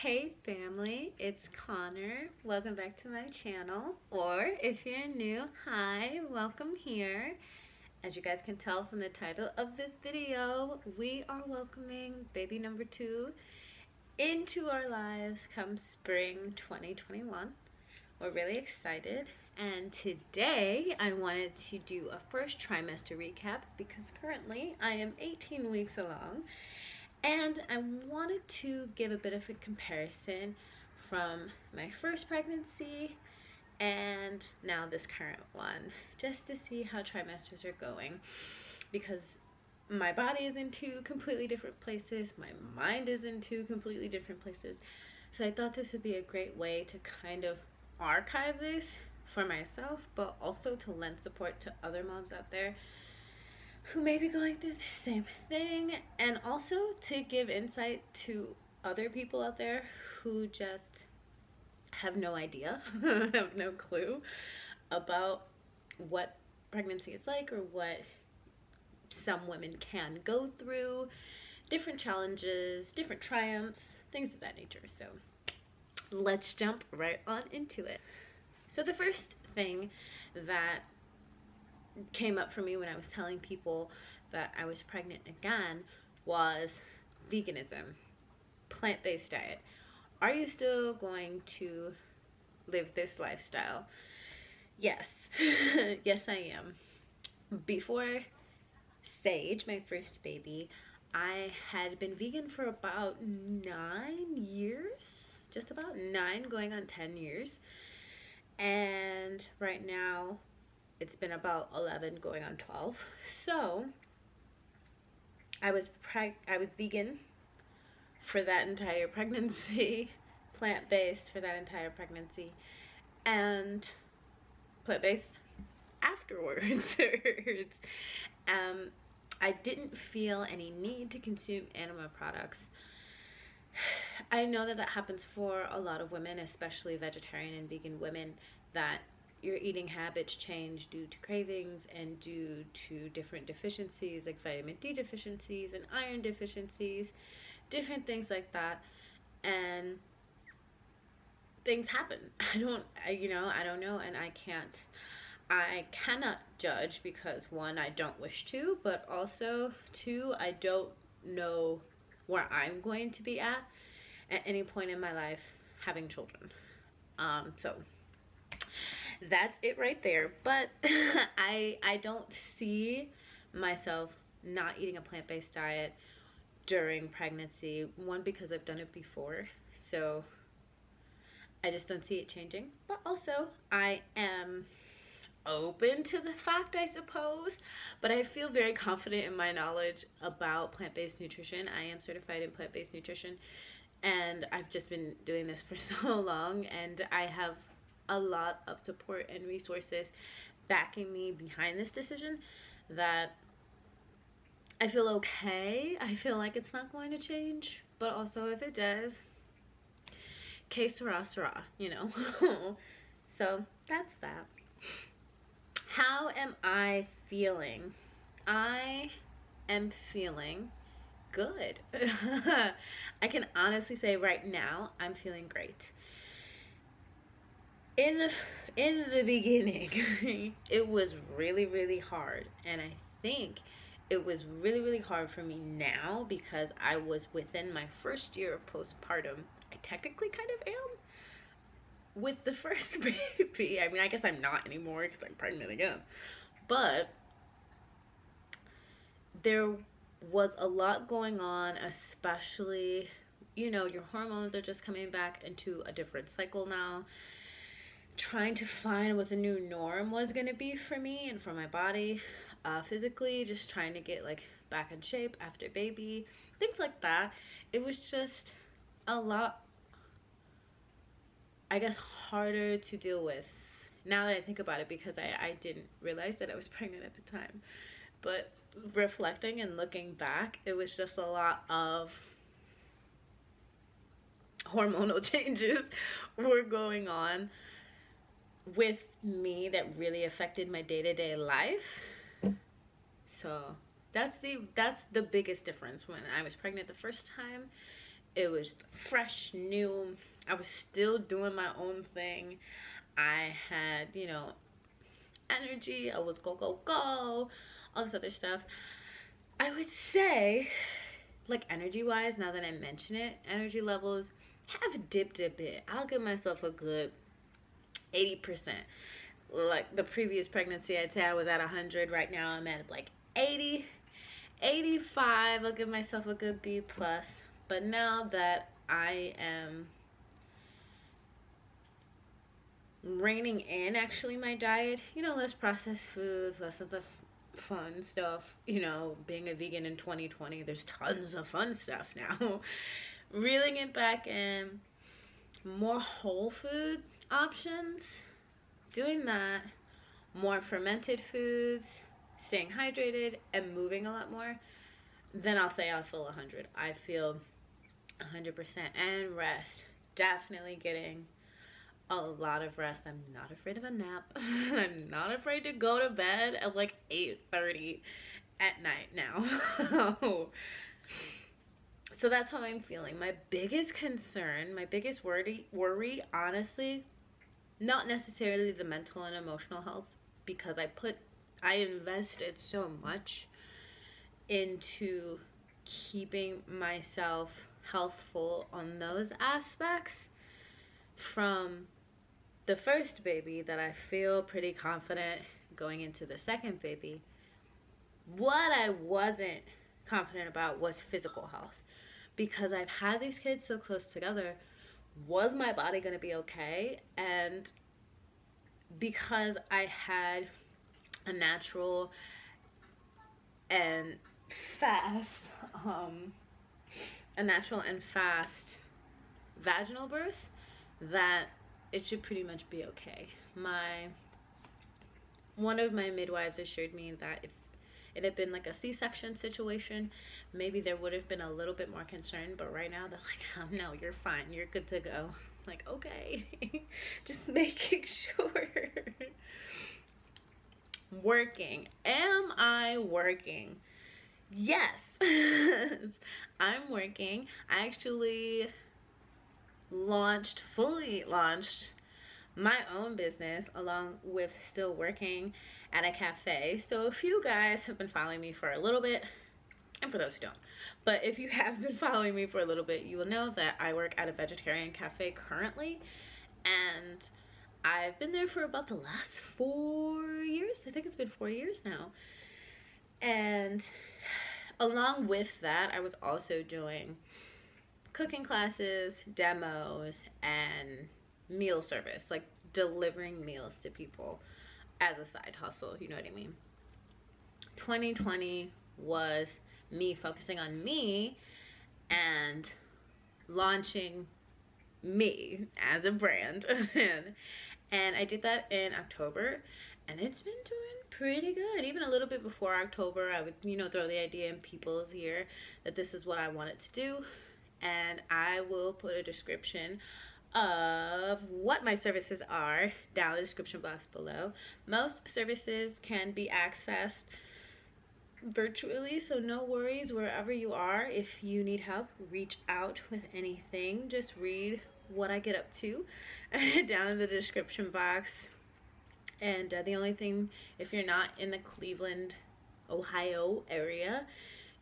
Hey family, it's Connor. Welcome back to my channel. Or if you're new, hi, welcome here. As you guys can tell from the title of this video, we are welcoming baby number 2 into our lives come spring 2021. We're really excited, and today I wanted to do a first trimester recap because currently I am 18 weeks along. And I wanted to give a bit of a comparison from my first pregnancy and now this current one, just to see how trimesters are going, because my body is in two completely different places, my mind is in two completely different places. So I thought this would be a great way to kind of archive this for myself, but also to lend support to other moms out there who may be going through the same thing, and also to give insight to other people out there who just have no idea, have no clue about what pregnancy is like or what some women can go through, different challenges, different triumphs, things of that nature. So let's jump right on into it. So the first thing that came up for me when I was telling people that I was pregnant again was veganism, plant-based diet. Are you still going to live this lifestyle? Yes. Yes, I am. Before Sage, my first baby, I had been vegan for about 9 years, just about 9 going on 10 years, and right now it's been about 11 going on 12. So I was vegan for that entire pregnancy, plant-based for that entire pregnancy, and plant-based afterwards. I didn't feel any need to consume animal products. I know that happens for a lot of women, especially vegetarian and vegan women, that your eating habits change due to cravings and due to different deficiencies like vitamin D deficiencies and iron deficiencies, different things like that, and things happen. I don't know, and I cannot judge because, one, I don't wish to, but also two, I don't know where I'm going to be at any point in my life having children. So that's it right there. But I don't see myself not eating a plant-based diet during pregnancy. One, because I've done it before, so I just don't see it changing. But also I am open to the fact, I suppose, but I feel very confident in my knowledge about plant-based nutrition. I am certified in plant-based nutrition, and I've just been doing this for so long, and I have a lot of support and resources backing me behind this decision that I feel okay. I feel like it's not going to change, but also if it does, que sera, sera, you know. So that's that. How am I feeling? I am feeling good. I can honestly say right now I'm feeling great. In the beginning, it was really hard, and I think it was really hard for me now because I was within my first year of postpartum. I technically kind of am with the first baby. I mean, I guess I'm not anymore because I'm pregnant again, but there was a lot going on, especially, you know, your hormones are just coming back into a different cycle now, trying to find what the new norm was going to be for me and for my body, physically, just trying to get like back in shape after baby, things like that. It was just a lot, I guess, harder to deal with now that I think about it, because I didn't realize that I was pregnant at the time. But reflecting and looking back, it was just a lot of hormonal changes were going on with me that really affected my day-to-day life. So that's the biggest difference when I was pregnant the first time It was fresh, new. I was still doing my own thing. I had, you know, energy. I was go, go, go. All this other stuff. I would say, like, energy-wise, now that I mention it, energy levels have dipped a bit. I'll give myself a good 80%. Like the previous pregnancy, I'd say I was at 100. Right now I'm at like 80, 85. I'll give myself a good B plus. But now that I am reining in actually my diet, you know, less processed foods, less of the fun stuff, you know, being a vegan in 2020, there's tons of fun stuff now. Reeling it back in, more whole food options, doing that, more fermented foods, staying hydrated, and moving a lot more, then I'll say I'll feel 100. I feel 100%. And rest, definitely getting a lot of rest. I'm not afraid of a nap. I'm not afraid to go to bed at like 8:30 at night now. So that's how I'm feeling. My biggest concern, my biggest worry, honestly, not necessarily the mental and emotional health, because I invested so much into keeping myself healthful on those aspects from the first baby, that I feel pretty confident going into the second baby. What I wasn't confident about was physical health, because I've had these kids so close together. Was my body going to be okay? And because I had a natural and fast vaginal birth, that it should pretty much be okay. One of my midwives assured me that if it had been like a C-section situation, maybe there would have been a little bit more concern, but right now they're like, oh, no, you're fine, you're good to go. I'm like, okay. Just making sure. Working. Am I working? Yes. I'm working. I actually fully launched my own business along with still working at a cafe. So if you guys have been following me for a little bit, and for those who don't, but if you have been following me for a little bit, you will know that I work at a vegetarian cafe currently, and I've been there for about the last 4 years. I think it's been 4 years now. And along with that, I was also doing cooking classes, demos, and meal service, like delivering meals to people as a side hustle, you know what I mean? 2020 was me focusing on me and launching me as a brand. And I did that in October, and it's been doing pretty good. Even a little bit before October, I would, you know, throw the idea in people's ear that this is what I wanted to do. And I will put a description of what my services are down in the description box below. Most services can be accessed virtually, so no worries. Wherever you are, if you need help, reach out with anything. Just read what I get up to down in the description box. And the only thing, if you're not in the Cleveland, Ohio area,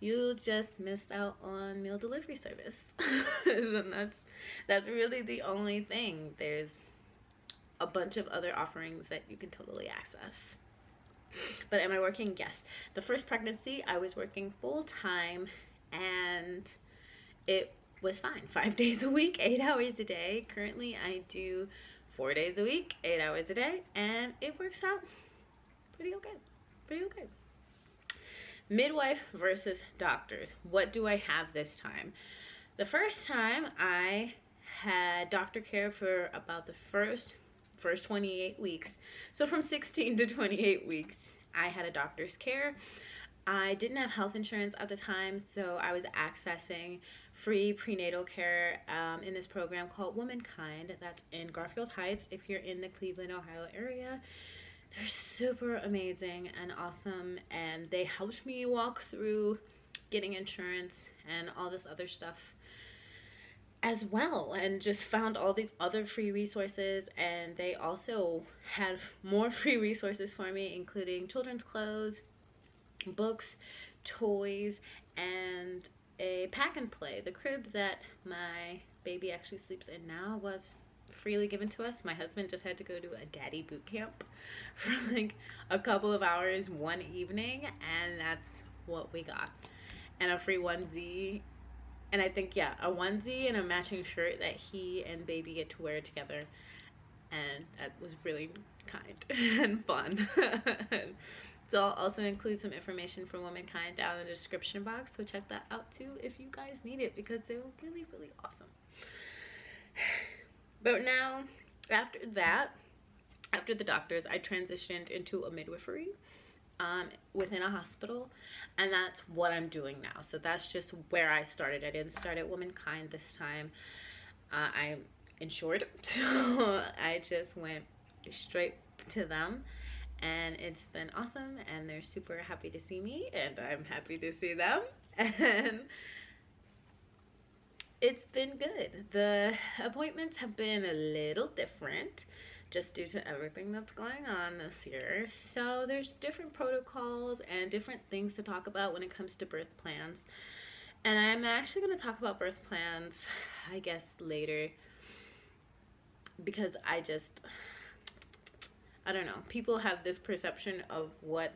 you'll just miss out on meal delivery service. And that's really the only thing. There's a bunch of other offerings that you can totally access. But am I working? Yes. The first pregnancy, I was working full-time, and it was fine. 5 days a week, 8 hours a day. Currently, I do 4 days a week, 8 hours a day, and it works out pretty okay. Pretty okay. Midwife versus doctors. What do I have this time? The first time, I had doctor care for about the first 28 weeks. So from 16 to 28 weeks, I had a doctor's care. I didn't have health insurance at the time, so I was accessing free prenatal care in this program called Womankind. That's in Garfield Heights. If you're in the Cleveland, Ohio area, they're super amazing and awesome, and they helped me walk through getting insurance and all this other stuff. as well, and just found all these other free resources. And they also had more free resources for me, including children's clothes, books, toys, and a pack and play. The crib that my baby actually sleeps in now was freely given to us. My husband just had to go to a daddy boot camp for like a couple of hours one evening, and that's what we got. And a free onesie, and I think, yeah, a onesie and a matching shirt that he and baby get to wear together, and that was really kind and fun. So I'll also include some information for Womankind down in the description box, so check that out too if you guys need it, because they're really, really awesome. But now, after that, after the doctors, I transitioned into a midwifery within a hospital, and that's what I'm doing now. So that's just where I started. I didn't start at Womankind this time. I'm insured, so I just went straight to them, and it's been awesome, and they're super happy to see me, and I'm happy to see them, and it's been good. The appointments have been a little different just due to everything that's going on this year. So there's different protocols and different things to talk about when it comes to birth plans. And I'm actually going to talk about birth plans, I guess, later, because I don't know. People have this perception of what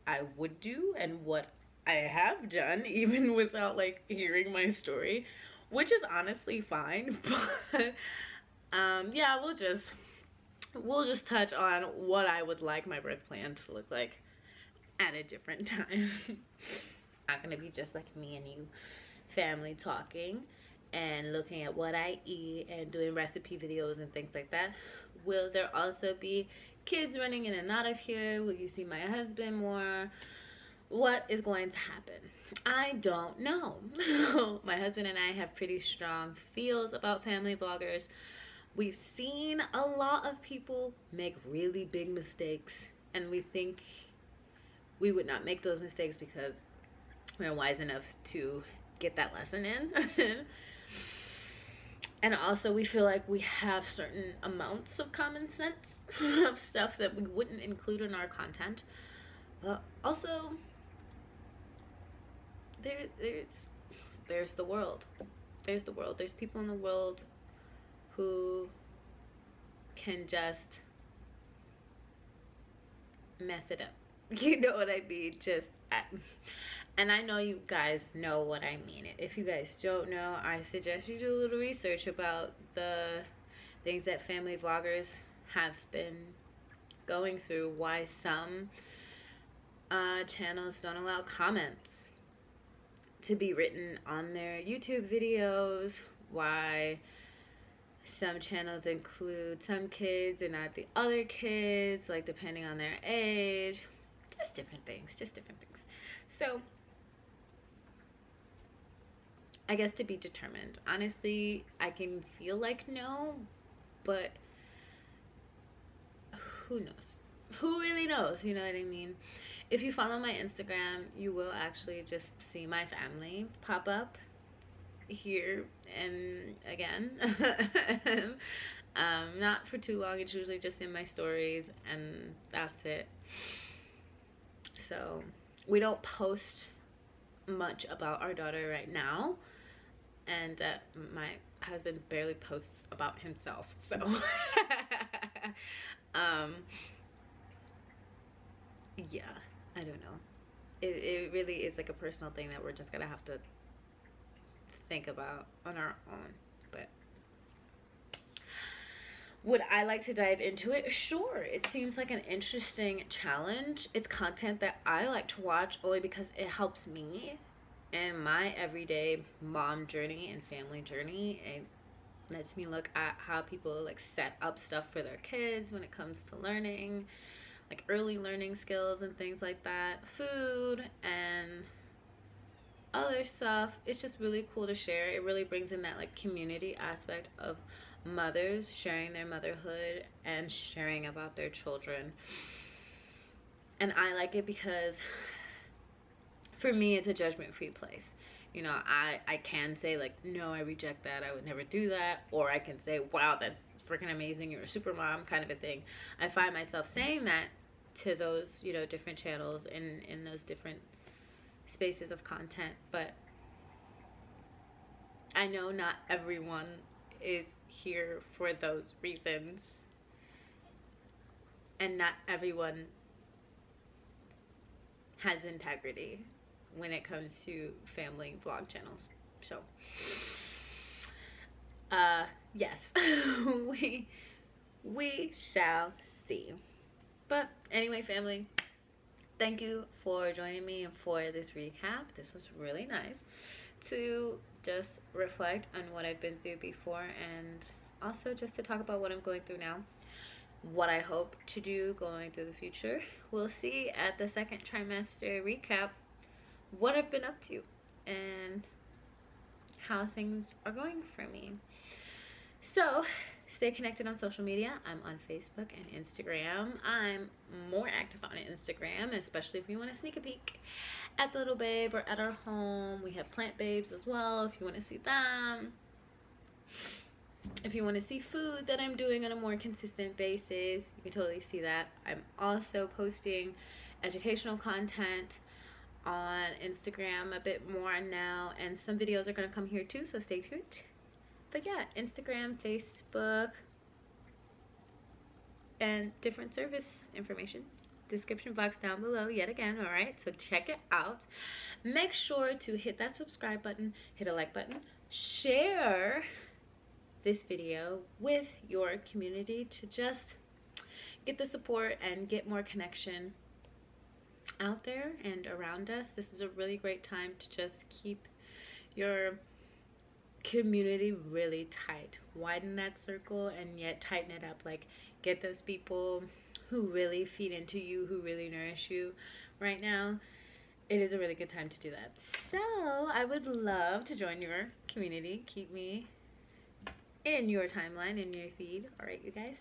I would do and what I have done, even without like hearing my story, which is honestly fine. But yeah, we'll just touch on what I would like my birth plan to look like at a different time. Not gonna be just like me and you family talking and looking at what I eat and doing recipe videos and things like that. Will there also be kids running in and out of here? Will you see my husband more? What is going to happen? I don't know. My husband and I have pretty strong feels about family vloggers. We've seen a lot of people make really big mistakes, and we think we would not make those mistakes because we're wise enough to get that lesson in. And also we feel like we have certain amounts of common sense of stuff that we wouldn't include in our content. But also there's the world. There's the world. There's people in the world who can just mess it up. You know what I mean? And I know you guys know what I mean. If you guys don't know, I suggest you do a little research about the things that family vloggers have been going through, why some channels don't allow comments to be written on their YouTube videos, why some channels include some kids and not the other kids, like depending on their age. Just different things. So I guess to be determined. Honestly, I can feel like no, but who knows? Who really knows? You know what I mean? If you follow my Instagram, you will actually just see my family pop up here and again. Not for too long. It's usually just in my stories, and that's it. So we don't post much about our daughter right now, and my husband barely posts about himself, so yeah, I don't know. It really is like a personal thing that we're just gonna have to think about on our own. But would I like to dive into it? Sure. It seems like an interesting challenge. It's content that I like to watch only because it helps me in my everyday mom journey and family journey. It lets me look at how people like set up stuff for their kids when it comes to learning, like early learning skills and things like that, food and other stuff. It's just really cool to share. It really brings in that like community aspect of mothers sharing their motherhood and sharing about their children. And I like it because for me it's a judgment-free place. You know, I can say like, no, I reject that, I would never do that. Or I can say, wow, that's freaking amazing, you're a super mom, kind of a thing. I find myself saying that to those, you know, different channels in those different spaces of content. But I know not everyone is here for those reasons, and not everyone has integrity when it comes to family vlog channels. So yes, we shall see. But anyway, family, thank you for joining me for this recap. This was really nice to just reflect on what I've been through before, and also just to talk about what I'm going through now, what I hope to do going through the future. We'll see at the second trimester recap what I've been up to and how things are going for me. So stay connected on social media. I'm on Facebook and Instagram. I'm more active on Instagram, especially if you want to sneak a peek at the little babe or at our home. We have plant babes as well if you want to see them. If you want to see food that I'm doing on a more consistent basis, you can totally see that. I'm also posting educational content on Instagram a bit more now, and some videos are going to come here too, so stay tuned. But yeah, Instagram, Facebook, and different service information, description box down below yet again. All right, so check it out. Make sure to hit that subscribe button, hit a like button, share this video with your community to just get the support and get more connection out there and around us. This is a really great time to just keep your community really tight. Widen that circle and yet tighten it up. Like, get those people who really feed into you, who really nourish you right now. It is a really good time to do that. So I would love to join your community. Keep me in your timeline, in your feed. All right, you guys.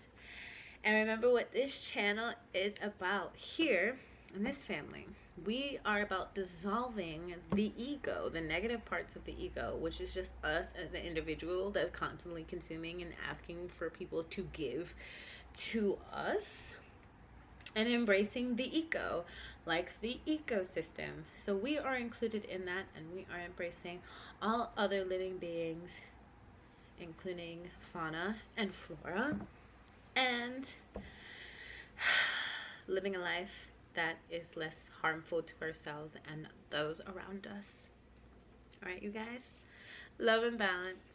And remember what this channel is about. Here in this family, we are about dissolving the ego, the negative parts of the ego, which is just us as the individual that's constantly consuming and asking for people to give to us, and embracing the eco, like the ecosystem. So we are included in that, and we are embracing all other living beings, including fauna and flora, and living a life that is less harmful to ourselves and those around us. All right, you guys, love and balance.